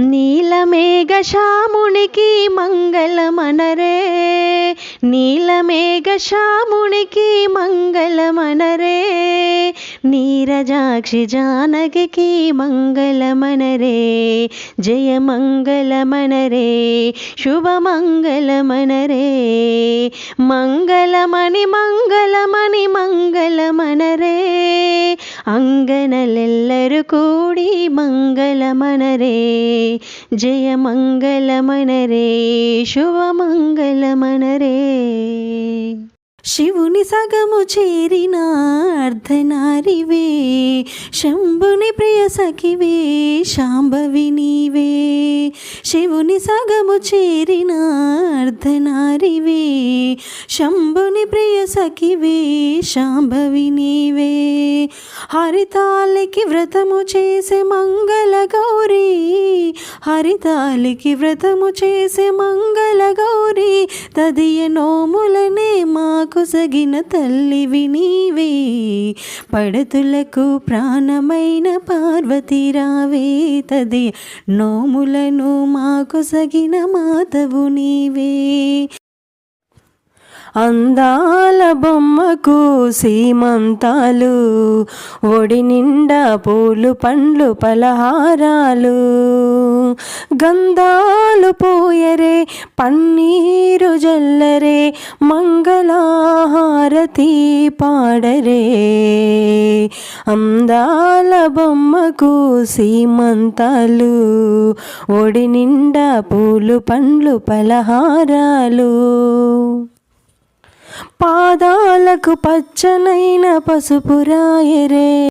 నీలమేఘశ్యామునికి మంగళమనరే, నీలమేఘశ్యామునికి మంగళమనరే, నీరజాక్షి జానకి మంగళమనరే, జయమంగళమనరే, శుభమంగళమనరే, మంగళమణి మంగళమణి మంగళమనరే, అంగనలెల్లరు కూడి మంగళమనరే, జయమంగళమనరే, శుభమంగళమనరే. శివుని సగము చేరిన అర్ధనారివే, శంభుని ప్రియ సఖివే, శాంభవి నీవే. శివుని సగము చేరిన అర్ధనారివే, శంభుని ప్రియ సఖివే, శాంభవి నీవే. హరితాళికి వ్రతము చేసే మంగళ గౌరీ, హరితాళికి వ్రతము చేసే మంగళ గౌరీ, తదియ నోములనే మాకు సగిన తల్లివి నీవే. పడతులకు ప్రాణమైన పార్వతి రావే, తదియ నోములను మాకు సగిన మాతవు నీవే. అందాల బొమ్మకు సీమంతాలు, ఒడి నిండా పూలు పండ్లు పలహారాలు, గంధాలు పోయరే పన్నీరు జల్లరే, మంగళహారతి పాడరే. అందాల బొమ్మకు సీమంతాలు, ఒడి నిండా పూలు పండ్లు పలహారాలు, పాదాలకు పచ్చనైన పసుపు రాయరే.